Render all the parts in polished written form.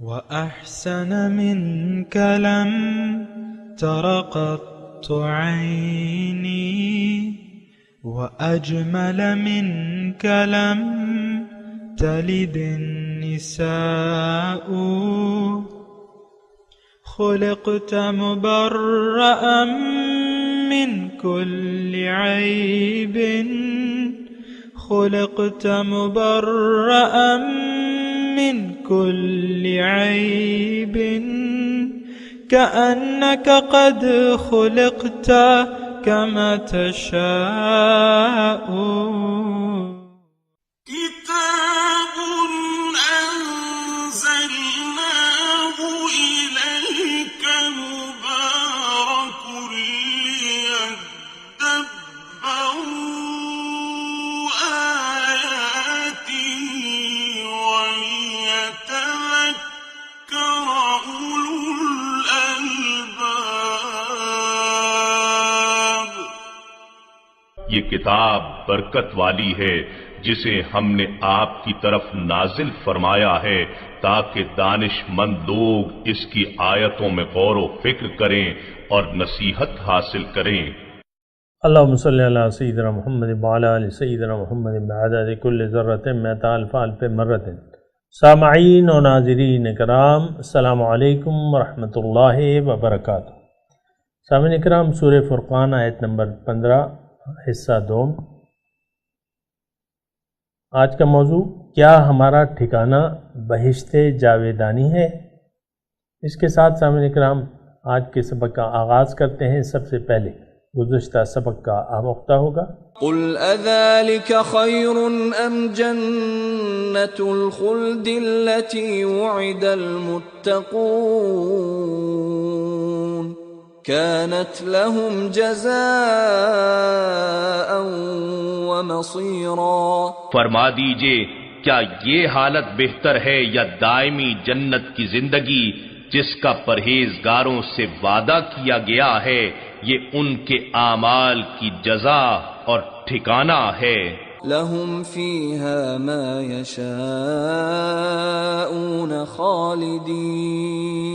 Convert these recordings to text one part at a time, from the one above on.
وأحسن منك لم تر قط عيني وأجمل منك لم تلد النساء خلقت مبرأ من كل عيب خلقت مبرأ من كل عيب كأنك قد خلقت كما تشاء كتاب أنزلناه إليك مبارك ليدبروا آياته وليتذكر أولو الألباب. یہ کتاب برکت والی ہے جسے ہم نے آپ کی طرف نازل فرمایا ہے تاکہ دانش مند لوگ اس کی آیتوں میں غور و فکر کریں اور نصیحت حاصل کریں. اللہم صلی علی سیدنا محمد وعلی آل سیدنا محمد بعدد کل ذرۃ مئۃ الف الف مرۃ. سامعین و ناظرین کرام، السلام علیکم ورحمۃ اللہ وبرکاتہ. سامعین کرام، سورہ فرقان آیت نمبر 15 حصہ دوم. آج کا موضوع کیا ہمارا ٹھکانہ بہشت جاویدانی ہے؟ اس کے ساتھ سامعین کرام آج کے سبق کا آغاز کرتے ہیں. سب سے پہلے گزشتہ سبق کا آموختہ ہوگا. قل اذلك خير ام جنة الخلد التي وعد المتقون كانت لهم جزاء ومصيرا. فرما دیجئے کیا یہ حالت بہتر ہے یا دائمی جنت کی زندگی جس کا پرہیزگاروں سے وعدہ کیا گیا ہے؟ یہ ان کے اعمال کی جزا اور ٹھکانہ ہے. لهم فيها ما يشاءون خالدين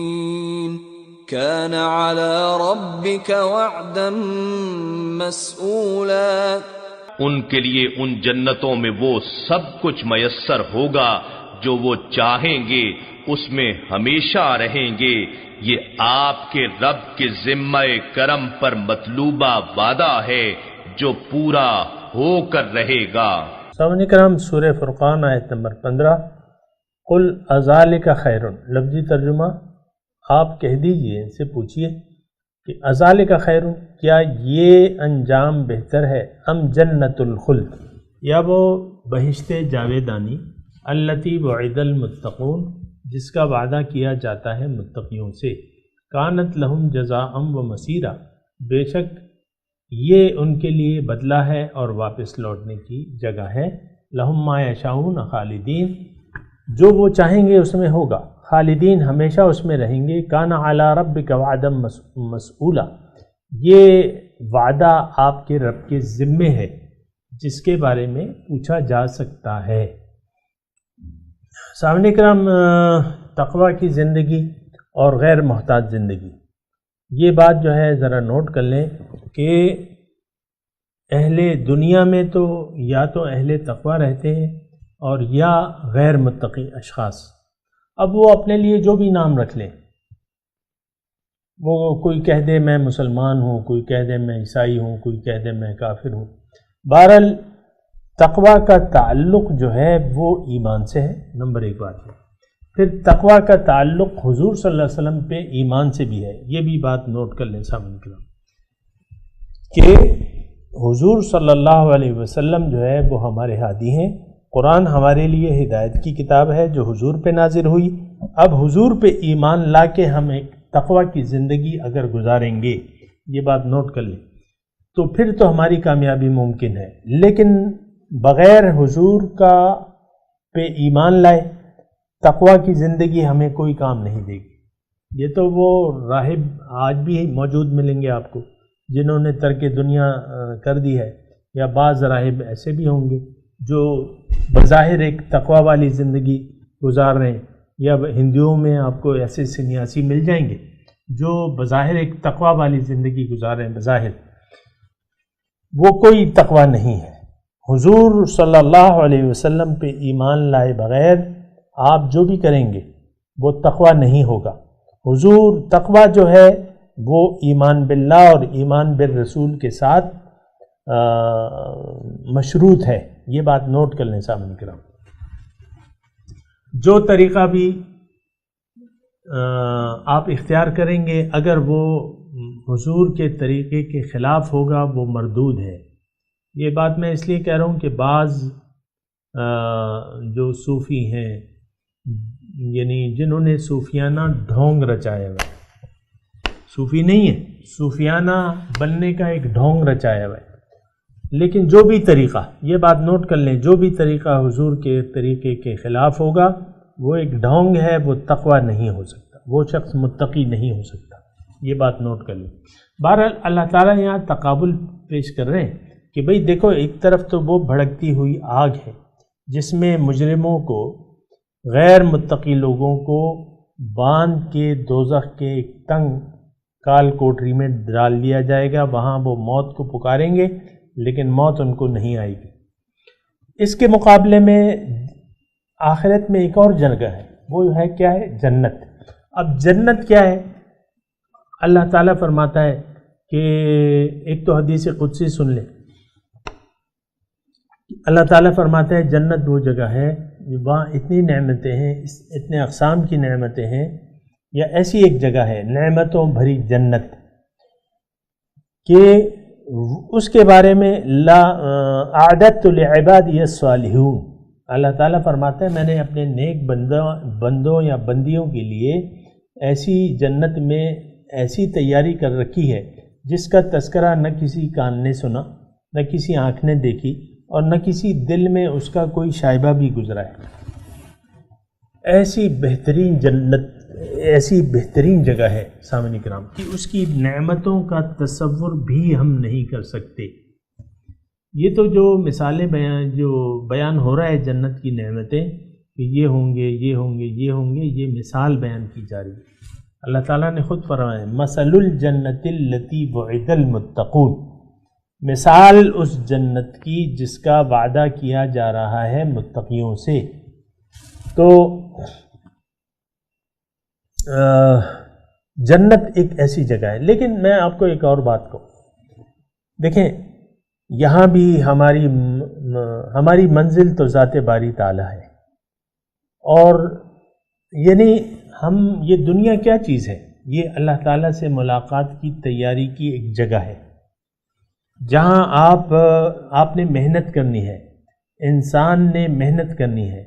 كان على ربك وعدا مسئولا. ان کے لیے ان جنتوں میں وہ سب کچھ میسر ہوگا جو وہ چاہیں گے، اس میں ہمیشہ رہیں گے. یہ آپ کے رب کے ذمہ کرم پر مطلوبہ وعدہ ہے جو پورا ہو کر رہے گا. سامعین کرام، سورہ فرقان آیت نمبر 15. قل اذالک خیر، لفظی ترجمہ آپ کہہ دیجئے، ان سے پوچھئے کہ اذالک خیر، کیا یہ انجام بہتر ہے؟ ام جنت الخلد، یا وہ بہشت جاویدانی التی وعد المتقون، جس کا وعدہ کیا جاتا ہے متقیوں سے. کانت لہم جزاء و مصیرا، بے شک یہ ان کے لیے بدلہ ہے اور واپس لوٹنے کی جگہ ہے. لہم ما یشاؤون خالدین، جو وہ چاہیں گے اس میں ہوگا. خالدین، ہمیشہ اس میں رہیں گے. کان علی ربک وعدا مسئولا، یہ وعدہ آپ کے رب کے ذمے ہے جس کے بارے میں پوچھا جا سکتا ہے. سامعین کرام، تقوی کی زندگی اور غیر محتاج زندگی، یہ بات جو ہے ذرا نوٹ کر لیں کہ اہل دنیا میں تو یا تو اہل تقوی رہتے ہیں اور یا غیر متقی اشخاص. اب وہ اپنے لیے جو بھی نام رکھ لیں، وہ کوئی کہہ دے میں مسلمان ہوں، کوئی کہہ دے میں عیسائی ہوں، کوئی کہہ دے میں کافر ہوں. بہرحال تقوی کا تعلق جو ہے وہ ایمان سے ہے، نمبر ایک بات ہے. پھر تقوی کا تعلق حضور صلی اللہ علیہ وسلم پہ ایمان سے بھی ہے. یہ بھی بات نوٹ کر لیں سامنے کرام کہ حضور صلی اللہ علیہ وسلم جو ہے وہ ہمارے ہادی ہیں. قرآن ہمارے لیے ہدایت کی کتاب ہے جو حضور پہ نازل ہوئی. اب حضور پہ ایمان لا کے ہم ایک تقوی کی زندگی اگر گزاریں گے، یہ بات نوٹ کر لیں، تو پھر تو ہماری کامیابی ممکن ہے. لیکن بغیر حضور کا پہ ایمان لائے تقوی کی زندگی ہمیں کوئی کام نہیں دے گی. یہ تو وہ راہب آج بھی موجود ملیں گے آپ کو جنہوں نے ترک دنیا کر دی ہے، یا بعض راہب ایسے بھی ہوں گے جو بظاہر ایک تقوی والی زندگی گزار رہے ہیں یا ہندوؤں میں آپ کو ایسے سنیاسی مل جائیں گے جو بظاہر ایک تقوی والی زندگی گزار رہے ہیں، بظاہر وہ کوئی تقوی نہیں ہے۔ حضور صلی اللہ علیہ وسلم پہ ایمان لائے بغیر آپ جو بھی کریں گے وہ تقوی نہیں ہوگا۔ حضور تقوی جو ہے وہ ایمان باللہ اور ایمان بالرسول کے ساتھ مشروط ہے، یہ بات نوٹ کر لیں سامنے کرام۔ جو طریقہ بھی آپ اختیار کریں گے اگر وہ حضور کے طریقے کے خلاف ہوگا وہ مردود ہے۔ یہ بات میں اس لیے کہہ رہا ہوں کہ بعض جو صوفی ہیں، یعنی جنہوں نے صوفیانہ ڈھونگ رچایا ہوا ہے، صوفی نہیں ہے، صوفیانہ بننے کا ایک ڈھونگ رچایا ہوا ہے، لیکن جو بھی طریقہ، یہ بات نوٹ کر لیں، جو بھی طریقہ حضور کے طریقے کے خلاف ہوگا وہ ایک ڈھونگ ہے، وہ تقوی نہیں ہو سکتا، وہ شخص متقی نہیں ہو سکتا، یہ بات نوٹ کر لیں۔ بہرحال اللہ تعالیٰ یہاں تقابل پیش کر رہے ہیں کہ بھئی دیکھو، ایک طرف تو وہ بھڑکتی ہوئی آگ ہے جس میں مجرموں کو، غیر متقی لوگوں کو باندھ کے دوزخ کے ایک تنگ کال کوٹری میں ڈال دیا جائے گا، وہاں وہ موت کو پکاریں گے لیکن موت ان کو نہیں آئے گی۔ اس کے مقابلے میں آخرت میں ایک اور جگہ ہے، وہ ہے کیا ہے؟ جنت۔ اب جنت کیا ہے؟ اللہ تعالیٰ فرماتا ہے کہ ایک تو حدیث قدسی سن لیں، اللہ تعالیٰ فرماتا ہے جنت وہ جگہ ہے وہاں اتنی نعمتیں ہیں، اتنے اقسام کی نعمتیں ہیں، یا ایسی ایک جگہ ہے نعمتوں بھری جنت کہ اس کے بارے میں لا اعددت لعبادی الصالحون، اللہ تعالیٰ فرماتا ہے میں نے اپنے نیک بندوں یا بندیوں کے لیے ایسی جنت میں ایسی تیاری کر رکھی ہے جس کا تذکرہ نہ کسی کان نے سنا، نہ کسی آنکھ نے دیکھی، اور نہ کسی دل میں اس کا کوئی شائبہ بھی گزرا ہے۔ ایسی بہترین جنت، ایسی بہترین جگہ ہے سامعین کرام کہ اس کی نعمتوں کا تصور بھی ہم نہیں کر سکتے۔ یہ تو جو مثالیں جو بیان ہو رہا ہے جنت کی نعمتیں کہ یہ ہوں گے، یہ ہوں گے، یہ ہوں گے، یہ مثال بیان کی جا رہی ہے۔ اللہ تعالیٰ نے خود فرمایا ہے مثل الجنت التی وعد المتقون، مثال اس جنت کی جس کا وعدہ کیا جا رہا ہے متقیوں سے۔ تو جنت ایک ایسی جگہ ہے، لیکن میں آپ کو ایک اور بات کہوں، دیکھیں یہاں بھی ہماری منزل تو ذات باری تعالیٰ ہے، اور یعنی یہ دنیا کیا چیز ہے؟ یہ اللہ تعالیٰ سے ملاقات کی تیاری کی ایک جگہ ہے جہاں آپ نے محنت کرنی ہے، انسان نے محنت کرنی ہے،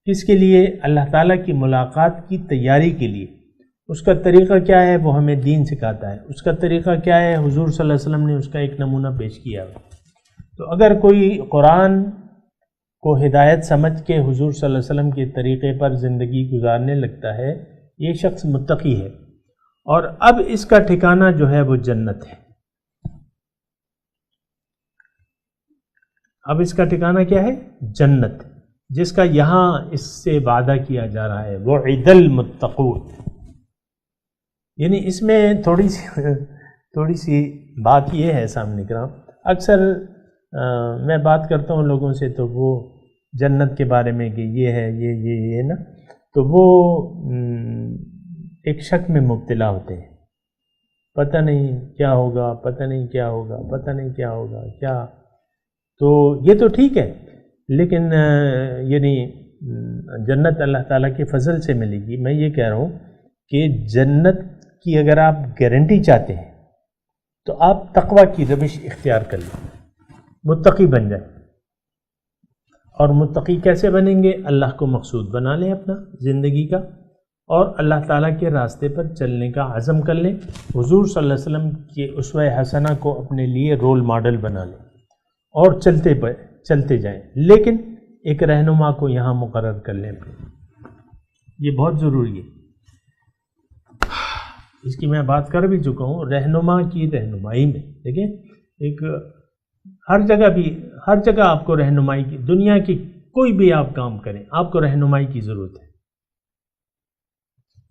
کس کے لیے؟ اللہ تعالیٰ کی ملاقات کی تیاری کے لیے۔ اس کا طریقہ کیا ہے؟ وہ ہمیں دین سکھاتا ہے۔ اس کا طریقہ کیا ہے؟ حضور صلی اللہ علیہ وسلم نے اس کا ایک نمونہ پیش کیا ہے۔ تو اگر کوئی قرآن کو ہدایت سمجھ کے حضور صلی اللہ علیہ وسلم کے طریقے پر زندگی گزارنے لگتا ہے، یہ شخص متقی ہے، اور اب اس کا ٹھکانہ جو ہے وہ جنت ہے۔ اب اس کا ٹھکانہ کیا ہے؟ جنت، جس کا یہاں اس سے وعدہ کیا جا رہا ہے، وعد المتقون۔ یعنی اس میں تھوڑی سی بات یہ ہے سامنے کرام، اکثر میں بات کرتا ہوں لوگوں سے تو وہ جنت کے بارے میں کہ یہ ہے یہ نا، تو وہ ایک شک میں مبتلا ہوتے ہیں، پتہ نہیں کیا ہوگا، پتہ نہیں کیا ہوگا، پتہ نہیں کیا ہوگا کیا۔ تو یہ تو ٹھیک ہے، لیکن یعنی جنت اللہ تعالیٰ کے فضل سے ملے گی۔ میں یہ کہہ رہا ہوں کہ جنت کی اگر آپ گارنٹی چاہتے ہیں تو آپ تقوی کی روش اختیار کر لیں، متقی بن جائیں۔ اور متقی کیسے بنیں گے؟ اللہ کو مقصود بنا لیں اپنا زندگی کا، اور اللہ تعالیٰ کے راستے پر چلنے کا عزم کر لیں، حضور صلی اللہ علیہ وسلم کے اسوہ حسنہ کو اپنے لیے رول ماڈل بنا لیں، اور چلتے جائیں، لیکن ایک رہنما کو یہاں مقرر کر لیں۔ یہ بہت ضروری ہے، اس کی میں بات کر بھی چکا ہوں۔ رہنما کی رہنمائی میں دیکھیں، ایک ہر جگہ آپ کو رہنمائی کی، دنیا کی کوئی بھی آپ کام کریں آپ کو رہنمائی کی ضرورت ہے۔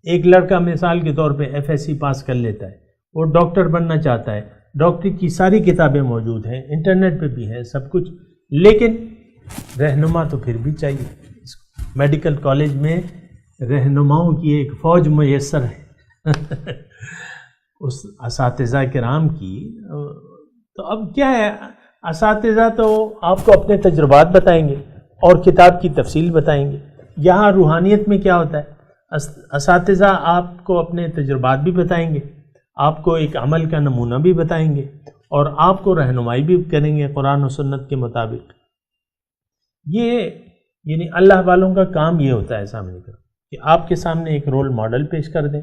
ایک لڑکا مثال کے طور پہ FSC پاس کر لیتا ہے، وہ ڈاکٹر بننا چاہتا ہے، ڈاکٹری کی ساری کتابیں موجود ہیں، انٹرنیٹ پہ بھی ہیں سب کچھ، لیکن رہنما تو پھر بھی چاہیے۔ میڈیکل کالج میں رہنماؤں کی ایک فوج میسر ہے اس اساتذہ کرام کی۔ تو اب کیا ہے، اساتذہ تو آپ کو اپنے تجربات بتائیں گے اور کتاب کی تفصیل بتائیں گے۔ یہاں روحانیت میں کیا ہوتا ہے، اساتذہ آپ کو اپنے تجربات بھی بتائیں گے، آپ کو ایک عمل کا نمونہ بھی بتائیں گے، اور آپ کو رہنمائی بھی کریں گے قرآن و سنت کے مطابق۔ یہ یعنی اللہ والوں کا کام یہ ہوتا ہے سامنے کا، کہ آپ کے سامنے ایک رول ماڈل پیش کر دیں،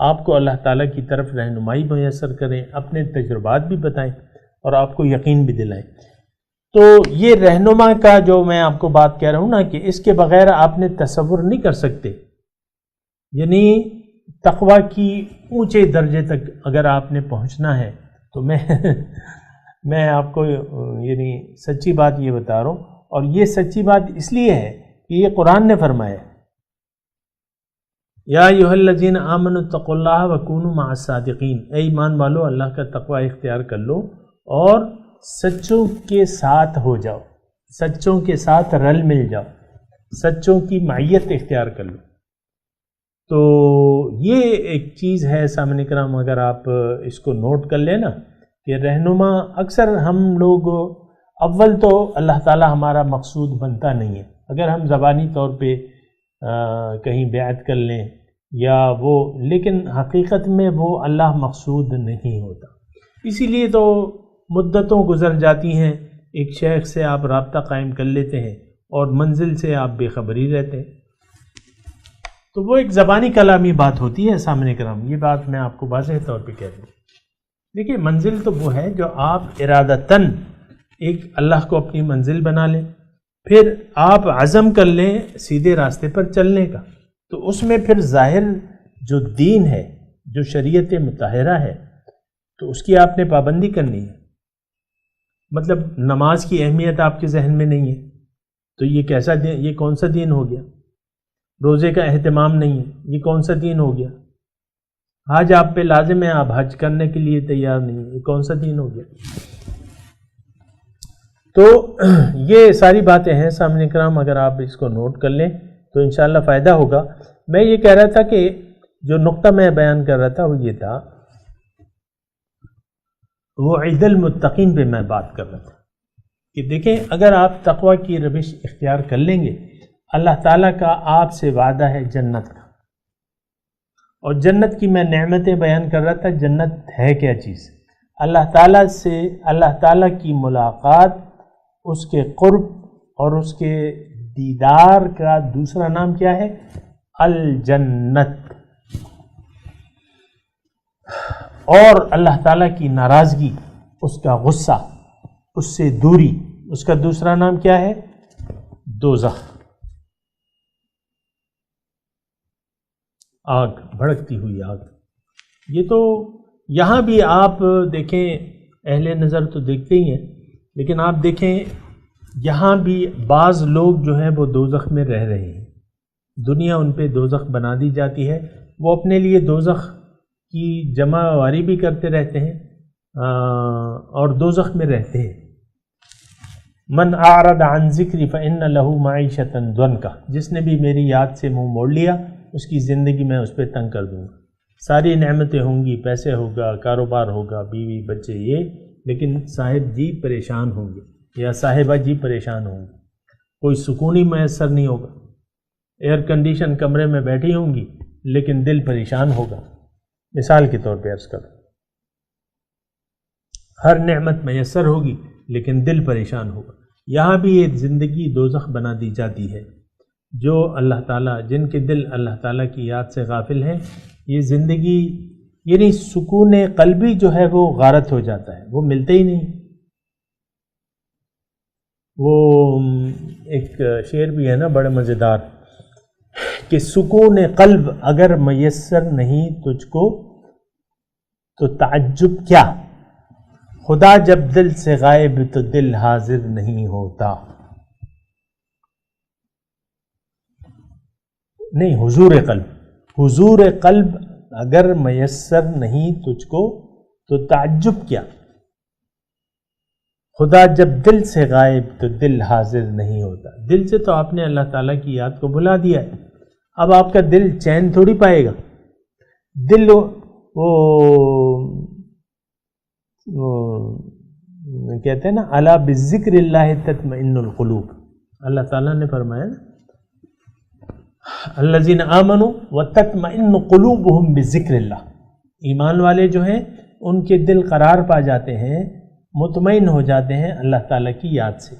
آپ کو اللہ تعالیٰ کی طرف رہنمائی میسر کریں، اپنے تجربات بھی بتائیں اور آپ کو یقین بھی دلائیں۔ تو یہ رہنما کا جو میں آپ کو بات کہہ رہا ہوں نا، کہ اس کے بغیر آپ نے تصور نہیں کر سکتے، یعنی تقوی کی اونچے درجے تک اگر آپ نے پہنچنا ہے تو میں آپ کو یعنی سچی بات یہ بتا رہا ہوں، اور یہ سچی بات اس لیے ہے کہ یہ قرآن نے فرمایا، یا ایھا الذین آمنوا اتقوا اللہ وکونوا مع الصادقین، اے ایمان والو اللہ کا تقوی اختیار کر لو اور سچوں کے ساتھ ہو جاؤ، سچوں کے ساتھ رل مل جاؤ، سچوں کی معیت اختیار کر لو۔ تو یہ ایک چیز ہے سامعین کرام، اگر آپ اس کو نوٹ کر لیں نا، کہ رہنما اکثر ہم لوگ اول تو اللہ تعالی ہمارا مقصود بنتا نہیں ہے، اگر ہم زبانی طور پہ کہیں بیعت کر لیں یا وہ، لیکن حقیقت میں وہ اللہ مقصود نہیں ہوتا۔ اسی لیے تو مدتوں گزر جاتی ہیں، ایک شیخ سے آپ رابطہ قائم کر لیتے ہیں اور منزل سے آپ بے خبری رہتے ہیں۔ تو وہ ایک زبانی کلامی بات ہوتی ہے سامنے کرام، یہ بات میں آپ کو واضح طور پہ کہہ دوں۔ دیکھیے منزل تو وہ ہے جو آپ ارادتاً ایک اللہ کو اپنی منزل بنا لیں، پھر آپ عزم کر لیں سیدھے راستے پر چلنے کا، تو اس میں پھر ظاہر جو دین ہے، جو شریعت مطہرہ ہے، تو اس کی آپ نے پابندی کرنی ہے۔ مطلب نماز کی اہمیت آپ کے ذہن میں نہیں ہے تو یہ کیسا دین، یہ کون سا دین ہو گیا؟ روزے کا اہتمام نہیں ہے، یہ کون سا دین ہو گیا؟ حج آپ پہ لازم ہے، آپ حج کرنے کے لیے تیار نہیں ہیں، یہ کون سا دین ہو گیا؟ تو یہ ساری باتیں ہیں سامعین کرام، اگر آپ اس کو نوٹ کر لیں تو انشاءاللہ فائدہ ہوگا۔ میں یہ کہہ رہا تھا کہ جو نقطہ میں بیان کر رہا تھا وہ یہ تھا، وہ عید المتقین پہ میں بات کر رہا تھا کہ دیکھیں اگر آپ تقوی کی روش اختیار کر لیں گے، اللہ تعالیٰ کا آپ سے وعدہ ہے جنت کا، اور جنت کی میں نعمتیں بیان کر رہا تھا۔ جنت ہے کیا چیز؟ اللہ تعالیٰ سے، اللہ تعالیٰ کی ملاقات، اس کے قرب اور اس کے دیدار کا دوسرا نام کیا ہے؟ الجنت۔ اور اللہ تعالیٰ کی ناراضگی، اس کا غصہ، اس سے دوری، اس کا دوسرا نام کیا ہے؟ دوزخ، آگ، بھڑکتی ہوئی آگ۔ یہ تو یہاں بھی آپ دیکھیں، اہل نظر تو دیکھتے ہی ہیں، لیکن آپ دیکھیں یہاں بھی بعض لوگ جو ہیں وہ دوزخ میں رہ رہے ہیں، دنیا ان پہ دوزخ بنا دی جاتی ہے، وہ اپنے لیے دوزخ کی جمع واری بھی کرتے رہتے ہیں اور دوزخ میں رہتے ہیں۔ من اعرض عن ذکری فإن له معیشۃ ضنکا، جس نے بھی میری یاد سے منہ موڑ لیا اس کی زندگی میں اس پہ تنگ کر دوں گا۔ ساری نعمتیں ہوں گی، پیسے ہوگا، کاروبار ہوگا، بیوی بچے، یہ، لیکن صاحب جی پریشان ہوں گے یا صاحبہ جی پریشان ہوں گے، کوئی سکون ہی میسر نہیں ہوگا۔ ایئر کنڈیشن کمرے میں بیٹھی ہوں گی لیکن دل پریشان ہوگا۔ مثال کے طور پہ عرض کروں، ہر نعمت میسر ہوگی لیکن دل پریشان ہوگا۔ یہاں بھی یہ زندگی دوزخ بنا دی جاتی ہے۔ جو اللہ تعالیٰ، جن کے دل اللہ تعالیٰ کی یاد سے غافل ہیں، یہ زندگی یعنی سکون قلبی جو ہے وہ غارت ہو جاتا ہے، وہ ملتے ہی نہیں۔ وہ ایک شعر بھی ہے نا بڑے مزیدار، کہ سکون قلب اگر میسر نہیں تجھ کو تو تعجب کیا، خدا جب دل سے غائب تو دل حاضر نہیں ہوتا۔ نہیں، حضور قلب، حضور قلب اگر میسر نہیں تجھ کو تو تعجب کیا، خدا جب دل سے غائب تو دل حاضر نہیں ہوتا۔ دل سے تو آپ نے اللہ تعالیٰ کی یاد کو بھلا دیا ہے، اب آپ کا دل چین تھوڑی پائے گا۔ دل وہ کہتے ہیں نا الا بذکر اللہ تطمئن القلوب، اللہ تعالیٰ نے فرمایا نا الذین آمنوا وتطمئن قلوبہم بذکر اللہ، ایمان والے جو ہیں ان کے دل قرار پا جاتے ہیں، مطمئن ہو جاتے ہیں اللہ تعالیٰ کی یاد سے۔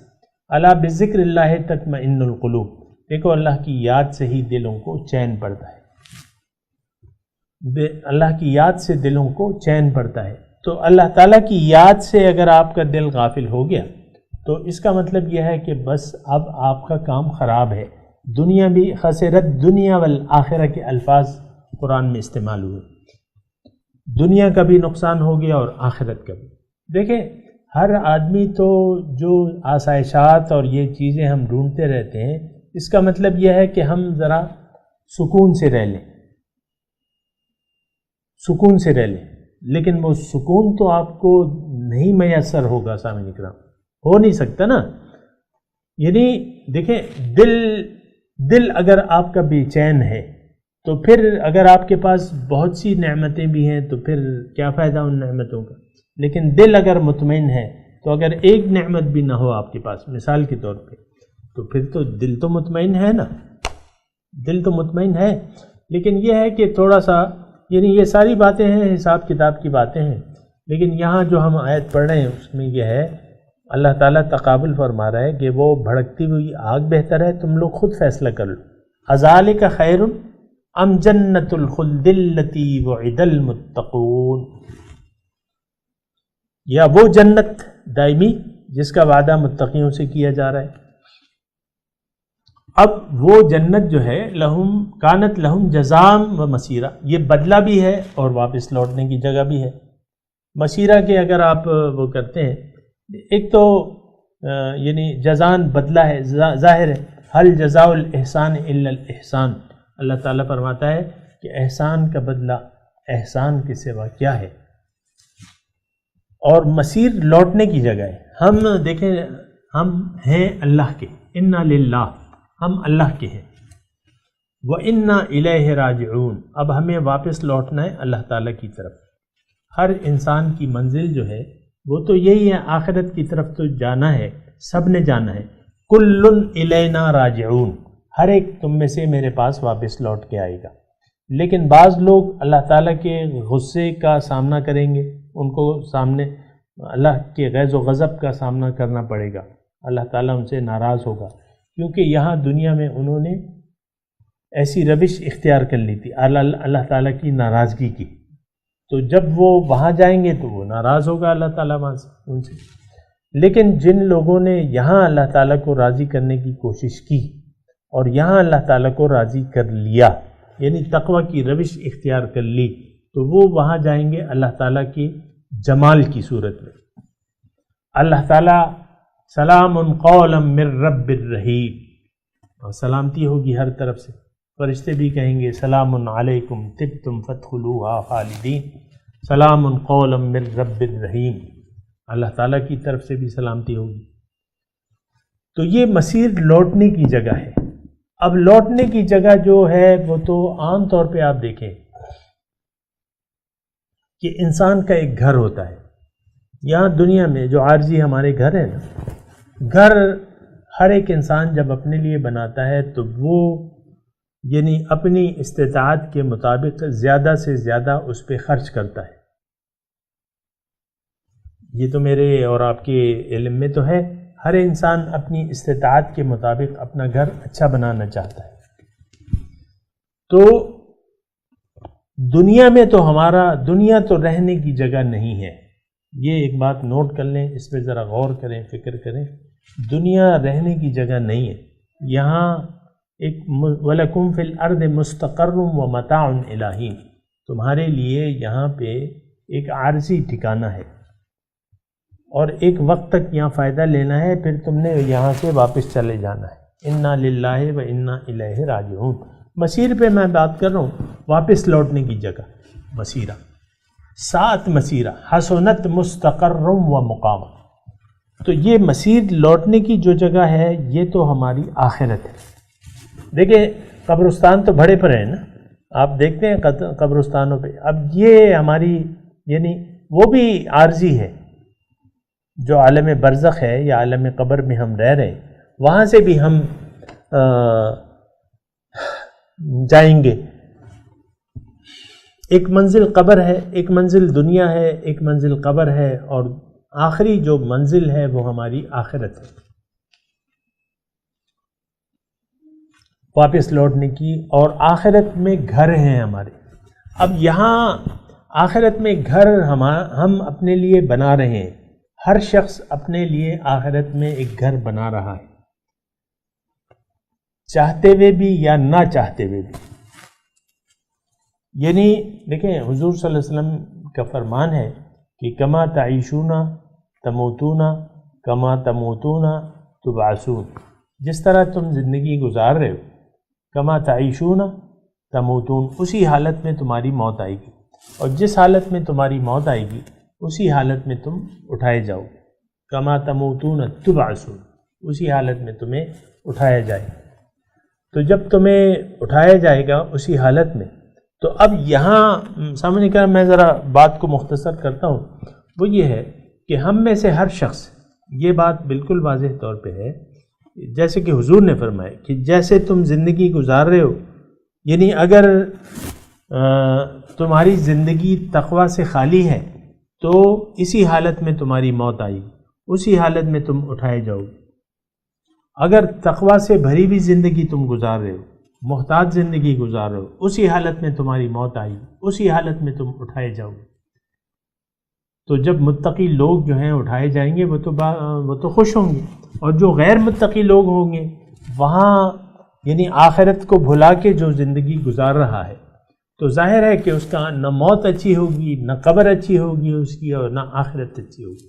الا بذکر اللہ تطمئن القلوب، دیکھو اللہ کی یاد سے ہی دلوں کو چین پڑتا ہے، اللہ کی یاد سے دلوں کو چین پڑتا ہے۔ تو اللہ تعالیٰ کی یاد سے اگر آپ کا دل غافل ہو گیا تو اس کا مطلب یہ ہے کہ بس اب آپ کا کام خراب ہے۔ دنیا بھی خسرت دنیا والآخرہ کے الفاظ قرآن میں استعمال ہوئے، دنیا کا بھی نقصان ہو گیا اور آخرت کا بھی۔ دیکھیں ہر آدمی تو جو آسائشات اور یہ چیزیں ہم ڈھونڈتے رہتے ہیں، اس کا مطلب یہ ہے کہ ہم ذرا سکون سے رہ لیں، سکون سے رہ لیں، لیکن وہ سکون تو آپ کو نہیں میسر ہوگا سامعین کرام، ہو نہیں سکتا نا۔ یعنی دیکھیں دل اگر آپ کا بے چین ہے تو پھر اگر آپ کے پاس بہت سی نعمتیں بھی ہیں تو پھر کیا فائدہ ان نعمتوں کا، لیکن دل اگر مطمئن ہے تو اگر ایک نعمت بھی نہ ہو آپ کے پاس مثال کے طور پہ تو پھر تو دل تو مطمئن ہے نا، دل تو مطمئن ہے۔ لیکن یہ ہے کہ تھوڑا سا یعنی یہ ساری باتیں ہیں حساب کتاب کی باتیں ہیں، لیکن یہاں جو ہم آیت پڑھ رہے ہیں اس میں یہ ہے اللہ تعالیٰ تقابل فرما رہا ہے کہ وہ بھڑکتی ہوئی آگ بہتر ہے، تم لوگ خود فیصلہ کر لو، اذالک خیر ام جنت الخلد التی وعد المتقون، یا وہ جنت دائمی جس کا وعدہ متقیوں سے کیا جا رہا ہے۔ اب وہ جنت جو ہے لہم کانت لہم جزام و مسیرہ، یہ بدلہ بھی ہے اور واپس لوٹنے کی جگہ بھی ہے۔ مسیرہ کے اگر آپ وہ کرتے ہیں، ایک تو یعنی جزان بدلہ ہے، ظاہر ہے حل جزاء الاحسان الا الاحسان، اللہ تعالیٰ فرماتا ہے کہ احسان کا بدلہ احسان کے سوا کیا ہے، اور مسیر لوٹنے کی جگہ ہے۔ ہم دیکھیں ہم ہیں اللہ کے، انا للہ، ہم اللہ کے ہیں، وَإِنَّا إِلَيْهِ راجعون، اب ہمیں واپس لوٹنا ہے اللہ تعالیٰ کی طرف۔ ہر انسان کی منزل جو ہے وہ تو یہی ہے، آخرت کی طرف تو جانا ہے، سب نے جانا ہے۔ کُلٌّ إِلَيْنَا راجعون، ہر ایک تم میں سے میرے پاس واپس لوٹ کے آئے گا۔ لیکن بعض لوگ اللہ تعالیٰ کے غصے کا سامنا کریں گے، ان کو سامنے اللہ کے غیظ و غضب کا سامنا کرنا پڑے گا، اللہ تعالیٰ ان سے ناراض ہوگا، کیونکہ یہاں دنیا میں انہوں نے ایسی روش اختیار کر لی تھی اللہ تعالیٰ کی ناراضگی کی، تو جب وہ وہاں جائیں گے تو وہ ناراض ہوگا اللہ تعالیٰ وہاں سے ان سے۔ لیکن جن لوگوں نے یہاں اللہ تعالیٰ کو راضی کرنے کی کوشش کی اور یہاں اللہ تعالیٰ کو راضی کر لیا، یعنی تقوی کی روش اختیار کر لی، تو وہ وہاں جائیں گے اللہ تعالیٰ کی جمال کی صورت میں۔ اللہ تعالیٰ سلام قولا من رب الرحیم، اور سلامتی ہوگی ہر طرف سے، فرشتے بھی کہیں گے سلام علیکم طبتم فادخلوها خالدین، سلام قولا من رب الرحیم، اللہ تعالیٰ کی طرف سے بھی سلامتی ہوگی۔ تو یہ مسیر لوٹنے کی جگہ ہے۔ اب لوٹنے کی جگہ جو ہے وہ تو عام طور پہ آپ دیکھیں کہ انسان کا ایک گھر ہوتا ہے، یہاں دنیا میں جو عارضی ہمارے گھر ہیں نا، گھر ہر ایک انسان جب اپنے لیے بناتا ہے تو وہ یعنی اپنی استطاعت کے مطابق زیادہ سے زیادہ اس پہ خرچ کرتا ہے۔ یہ تو میرے اور آپ کے علم میں تو ہے، ہر انسان اپنی استطاعت کے مطابق اپنا گھر اچھا بنانا چاہتا ہے۔ تو دنیا میں تو دنیا تو رہنے کی جگہ نہیں ہے، یہ ایک بات نوٹ کر لیں، اس پہ ذرا غور کریں، فکر کریں، دنیا رہنے کی جگہ نہیں ہے۔ یہاں ایک وَلَكُمْ فِي الْأَرْضِ مُسْتَقَرٌّ وَمَتَاعٌ إِلَىٰ حِینٍ، تمہارے لیے یہاں پہ ایک عارضی ٹھکانہ ہے اور ایک وقت تک یہاں فائدہ لینا ہے، پھر تم نے یہاں سے واپس چلے جانا ہے۔ اِنَّا لِلَّهِ وَإِنَّا إِلَيْهِ راجعون، مسیر پہ میں بات کر رہا ہوں واپس لوٹنے کی جگہ، مسیرہ، سات مسیرہ حسنت مستقر و مقام. تو یہ مسیر لوٹنے کی جو جگہ ہے یہ تو ہماری آخرت ہے. دیکھیں قبرستان تو بڑے پر ہیں نا، آپ دیکھتے ہیں قبرستانوں پہ. اب یہ ہماری یعنی وہ بھی عارضی ہے، جو عالم برزخ ہے یا عالم قبر میں ہم رہ رہے ہیں وہاں سے بھی ہم جائیں گے. ایک منزل قبر ہے، ایک منزل دنیا ہے، ایک منزل قبر ہے، اور آخری جو منزل ہے وہ ہماری آخرت ہے، واپس لوٹنے کی. اور آخرت میں گھر ہیں ہمارے. اب یہاں آخرت میں گھر ہم اپنے لیے بنا رہے ہیں. ہر شخص اپنے لیے آخرت میں ایک گھر بنا رہا ہے، چاہتے ہوئے بھی یا نہ چاہتے ہوئے بھی. یعنی دیکھیں حضور صلی اللہ علیہ وسلم کا فرمان ہے کہ کما تعیشون تموتون کما تموتون تبعثون. جس طرح تم زندگی گزار رہے ہو، کما تعیشون تموتون، اسی حالت میں تمہاری موت آئے گی، اور جس حالت میں تمہاری موت آئے گی اسی حالت میں تم اٹھائے جاؤ گے. کما تموتون تبعثون، اسی حالت میں تمہیں اٹھایا جائے گا. تو جب تمہیں اٹھایا جائے گا اسی حالت میں، تو اب یہاں سامنے کا میں ذرا بات کو مختصر کرتا ہوں. وہ یہ ہے کہ ہم میں سے ہر شخص، یہ بات بالکل واضح طور پہ ہے، جیسے کہ حضور نے فرمایا کہ جیسے تم زندگی گزار رہے ہو، یعنی اگر تمہاری زندگی تقوی سے خالی ہے تو اسی حالت میں تمہاری موت آئی، اسی حالت میں تم اٹھائے جاؤ گے. اگر تقوی سے بھری ہوئی زندگی تم گزار رہے ہو، محتاج زندگی گزار رہے ہو، اسی حالت میں تمہاری موت آئی، اسی حالت میں تم اٹھائے جاؤ گے. تو جب متقی لوگ جو ہیں اٹھائے جائیں گے وہ تو خوش ہوں گے، اور جو غیر متقی لوگ ہوں گے وہاں یعنی آخرت کو بھلا کے جو زندگی گزار رہا ہے، تو ظاہر ہے کہ اس کا نہ موت اچھی ہوگی، نہ قبر اچھی ہوگی اس کی، اور نہ آخرت اچھی ہوگی.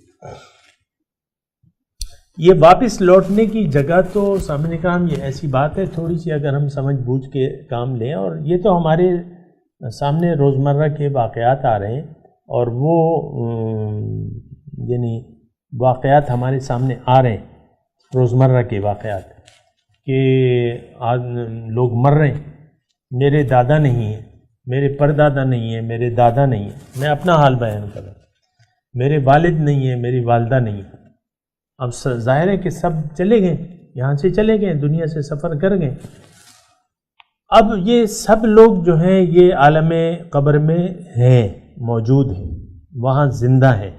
یہ واپس لوٹنے کی جگہ تو سامنے کام یہ ایسی بات ہے، تھوڑی سی اگر ہم سمجھ بوجھ کے کام لیں، اور یہ تو ہمارے سامنے روزمرہ کے واقعات آ رہے ہیں، اور وہ یعنی واقعات ہمارے سامنے آ رہے ہیں، روزمرہ کے واقعات، کہ آج لوگ مر رہے ہیں. میرے دادا نہیں ہیں، میرے پردادا نہیں ہیں، میرے دادا نہیں ہیں. میں اپنا حال بیان کر رہا ہوں. میرے والد نہیں ہیں، میری والدہ نہیں ہیں. اب ظاہر ہے کہ سب چلے گئے، یہاں سے چلے گئے، دنیا سے سفر کر گئے. اب یہ سب لوگ جو ہیں یہ عالم قبر میں ہیں، موجود ہیں، وہاں زندہ ہیں.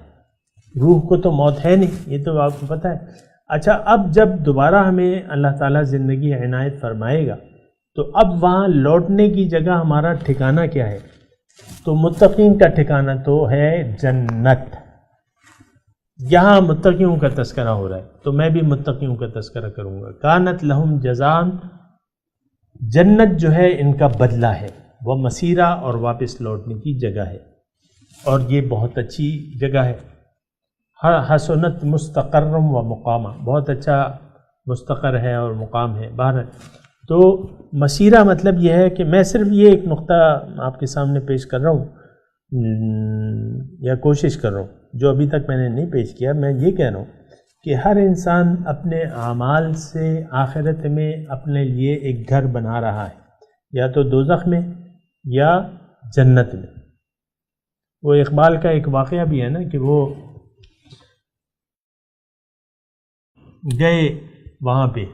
روح کو تو موت ہے نہیں، یہ تو آپ کو پتہ ہے. اچھا، اب جب دوبارہ ہمیں اللہ تعالیٰ زندگی عنایت فرمائے گا تو اب وہاں لوٹنے کی جگہ ہمارا ٹھکانہ کیا ہے؟ تو متقین کا ٹھکانہ تو ہے جنت. یہاں متقیوں کا تذکرہ ہو رہا ہے تو میں بھی متقیوں کا تذکرہ کروں گا. کانت لہم جزان، جنت جو ہے ان کا بدلہ ہے، وہ مسیرہ اور واپس لوٹنے کی جگہ ہے، اور یہ بہت اچھی جگہ ہے. حسنت مستقرم و مقامہ، بہت اچھا مستقر ہے اور مقام ہے. باہر تو مسیرہ مطلب یہ ہے کہ میں صرف یہ ایک نقطہ آپ کے سامنے پیش کر رہا ہوں یا کوشش کر رہا ہوں جو ابھی تک میں نے نہیں پیش کیا. میں یہ کہہ رہا ہوں کہ ہر انسان اپنے اعمال سے آخرت میں اپنے لیے ایک گھر بنا رہا ہے، یا تو دوزخ میں یا جنت میں. وہ اقبال کا ایک واقعہ بھی ہے نا کہ وہ گئے وہاں پہ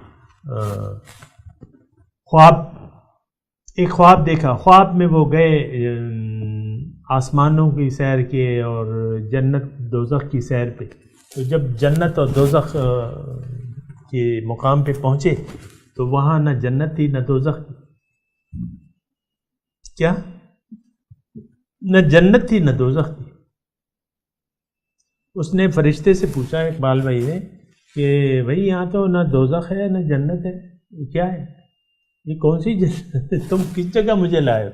ایک خواب دیکھا، خواب میں وہ گئے آسمانوں کی سیر کے اور جنت دوزخ کی سیر پہ. تو جب جنت اور دوزخ کے مقام پہ پہنچے تو وہاں نہ جنت تھی نہ دوزخ تھی. کیا؟ نہ جنت تھی نہ دوزخ تھی. اس نے فرشتے سے پوچھا اقبال بھائی نے کہ بھائی یہاں تو نہ دوزخ ہے نہ جنت ہے، یہ کیا ہے؟ یہ کون سی جنت ہے؟ تم کس جگہ مجھے لائے ہو؟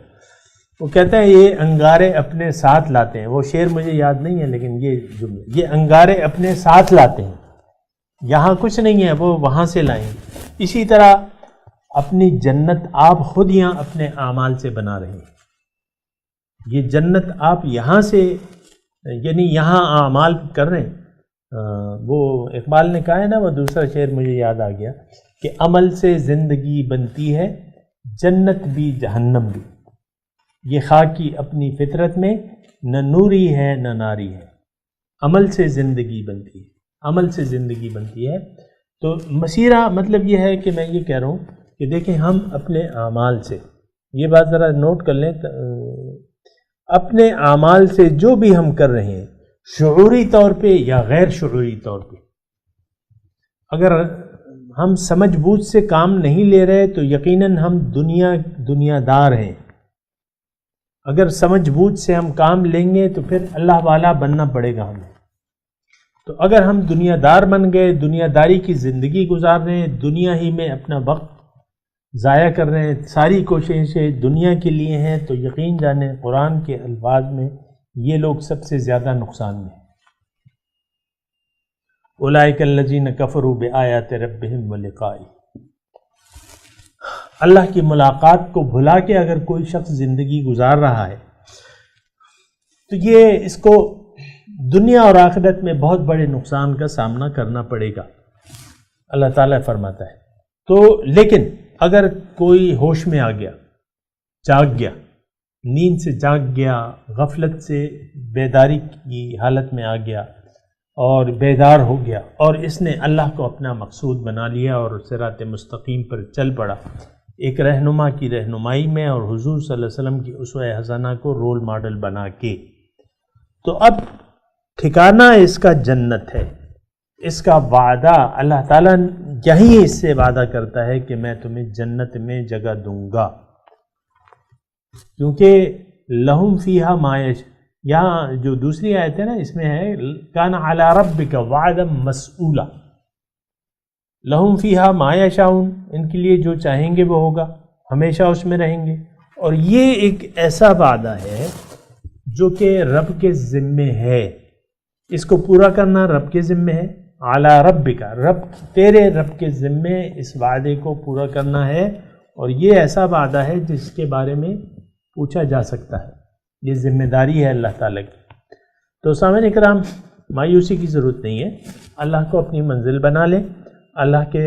وہ کہتا ہے یہ انگارے اپنے ساتھ لاتے ہیں. وہ شعر مجھے یاد نہیں ہے لیکن یہ جملہ، یہ انگارے اپنے ساتھ لاتے ہیں، یہاں کچھ نہیں ہے، وہ وہاں سے لائیں. اسی طرح اپنی جنت آپ خود یہاں اپنے اعمال سے بنا رہے ہیں۔ یہ جنت آپ یہاں سے، یعنی یہاں اعمال کر رہے ہیں۔ وہ اقبال نے کہا ہے نا، وہ دوسرا شعر مجھے یاد آ گیا کہ عمل سے زندگی بنتی ہے، جنت بھی جہنم بھی، یہ خاکی اپنی فطرت میں، نہ نوری ہے نہ ناری ہے۔ عمل سے زندگی بنتی ہے، عمل سے زندگی بنتی ہے۔ تو مسیرہ مطلب یہ ہے کہ میں یہ کہہ رہا ہوں کہ دیکھیں ہم اپنے اعمال سے، یہ بات ذرا نوٹ کر لیں، اپنے اعمال سے جو بھی ہم کر رہے ہیں، شعوری طور پہ یا غیر شعوری طور پہ، اگر ہم سمجھ بوجھ سے کام نہیں لے رہے تو یقیناً ہم دنیا دار ہیں۔ اگر سمجھ بوجھ سے ہم کام لیں گے تو پھر اللہ والا بننا پڑے گا ہمیں۔ تو اگر ہم دنیا دار بن گئے، دنیا داری کی زندگی گزار رہے ہیں، دنیا ہی میں اپنا وقت ضائع کر رہے ہیں، ساری کوششیں دنیا کے لیے ہیں، تو یقین جانیں قرآن کے الفاظ میں یہ لوگ سب سے زیادہ نقصان میں ہیں۔ اولئک الذین کفروا بآیات ربہم ولقائہ۔ اللہ کی ملاقات کو بھلا کے اگر کوئی شخص زندگی گزار رہا ہے تو یہ اس کو دنیا اور آخرت میں بہت بڑے نقصان کا سامنا کرنا پڑے گا، اللہ تعالیٰ فرماتا ہے۔ تو لیکن اگر کوئی ہوش میں آ گیا، جاگ گیا، نیند سے جاگ گیا، غفلت سے بیداری کی حالت میں آ گیا اور بیدار ہو گیا، اور اس نے اللہ کو اپنا مقصود بنا لیا اور صراط مستقیم پر چل پڑا، ایک رہنما کی رہنمائی میں اور حضور صلی اللہ علیہ وسلم کی اسوہ حسنہ کو رول ماڈل بنا کے، تو اب ٹھکانہ اس کا جنت ہے۔ اس کا وعدہ اللہ تعالیٰ یہیں اس سے وعدہ کرتا ہے کہ میں تمہیں جنت میں جگہ دوں گا، کیونکہ لہم فیہا ما یہاں جو دوسری آیت ہے نا، اس میں ہے کان علی ربک وعدا مسئولا، لہم فیہا ما یشاؤن، ان کے لیے جو چاہیں گے وہ ہوگا، ہمیشہ اس میں رہیں گے۔ اور یہ ایک ایسا وعدہ ہے جو کہ رب کے ذمے ہے، اس کو پورا کرنا رب کے ذمے ہے۔ اعلی ربک، رب تیرے رب کے ذمے اس وعدے کو پورا کرنا ہے، اور یہ ایسا وعدہ ہے جس کے بارے میں پوچھا جا سکتا ہے، یہ ذمہ داری ہے اللہ تعالیٰ کی۔ تو سامعین اکرام، مایوسی کی ضرورت نہیں ہے، اللہ کو اپنی منزل بنا لیں، اللہ کے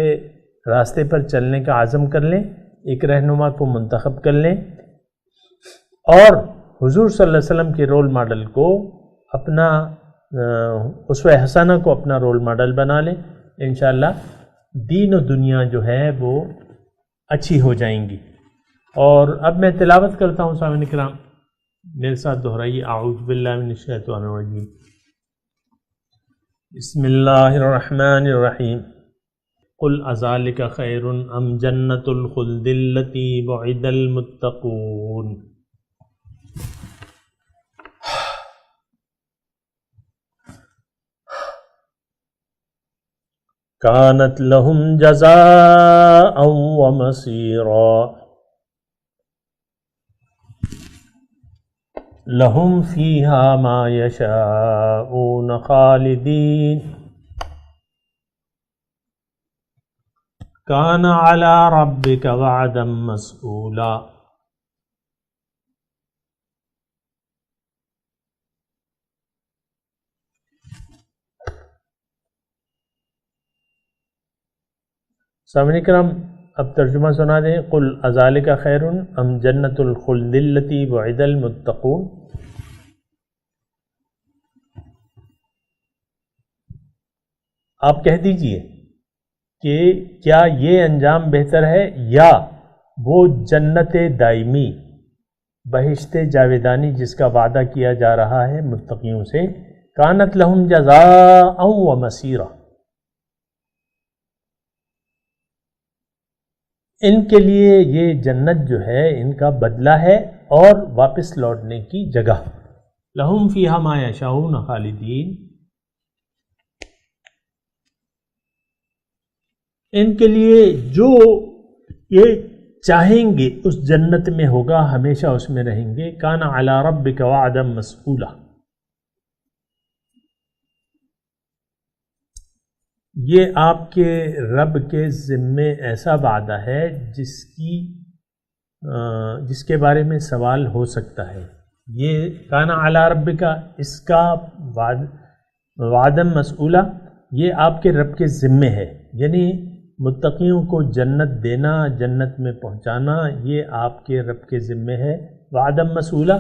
راستے پر چلنے کا عزم کر لیں، ایک رہنما کو منتخب کر لیں، اور حضور صلی اللہ علیہ وسلم کے رول ماڈل کو اپنا اسوہ حسنہ کو اپنا رول ماڈل بنا لیں، انشاءاللہ دین و دنیا جو ہے وہ اچھی ہو جائیں گی۔ اور اب میں تلاوت کرتا ہوں سامعین کرام، میرے ساتھ دہرائیے، اعوذ باللہ من الشیطان الرجیم، بسم اللہ الرحمن الرحیم، قل اذالک خیر ام جنت الخلد التی وعد المتقون۔ کانت لہم جزاء ومصیرا، لہم فیہا ما یشاؤون خالدین، کان علی ربک وعدا مسئولا۔ سامعین کرام، اب ترجمہ سنا دیں۔ قل اذالک خیر ام جنت الخلد التی وعد المتقون۔ آپ کہہ دیجئے کہ کیا یہ انجام بہتر ہے یا وہ جنت دائمی، بہشت جاویدانی جس کا وعدہ کیا جا رہا ہے متقیوں سے، کانت لہم جزاء و مسیرا، ان کے لیے یہ جنت جو ہے ان کا بدلہ ہے اور واپس لوٹنے کی جگہ۔ لہم فیہا ما یشاؤون خالدین، ان کے لیے جو یہ چاہیں گے اس جنت میں ہوگا، ہمیشہ اس میں رہیں گے۔ کان علی ربک وعدا مسئولا، یہ آپ کے رب کے ذمے ایسا وعدہ ہے جس کے بارے میں سوال ہو سکتا ہے. یہ کانا علی ربک، اس کا وعدم مسئولہ، یہ آپ کے رب کے ذمے ہے، یعنی متقیوں کو جنت دینا، جنت میں پہنچانا، یہ آپ کے رب کے ذمے ہے. وعدم مسئولہ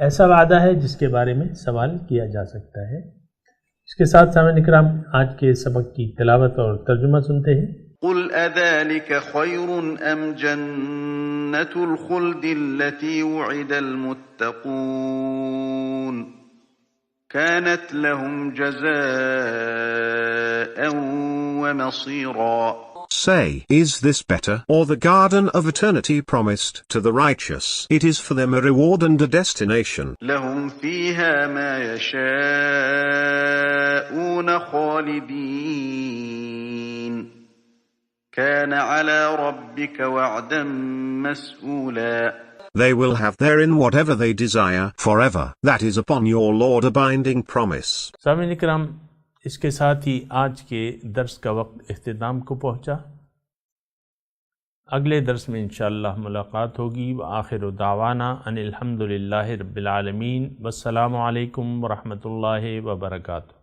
ایسا وعدہ ہے جس کے بارے میں سوال کیا جا سکتا ہے. اس کے ساتھ سامعین اکرام آج کے سبق کی تلاوت اور ترجمہ سنتے ہیں. قل اذلك خير ام جنة الخلد التي وعد المتقون كانت لهم جزاء ومصيرا. Say, is this better, or the garden of eternity promised to the righteous? It is for them a reward and a destination. لهم فيها ما يشاءون خالدين كان على ربك وعدا مسئولا. They will have therein whatever they desire forever. That is upon your Lord a binding promise. سامعین اکرام، اس کے ساتھ ہی آج کے درس کا وقت اختتام کو پہنچا. اگلے درس میں انشاءاللہ ملاقات ہوگی. وآخر دعوانا ان الحمدللہ رب العالمین، والسلام علیکم ورحمۃ اللہ وبرکاتہ.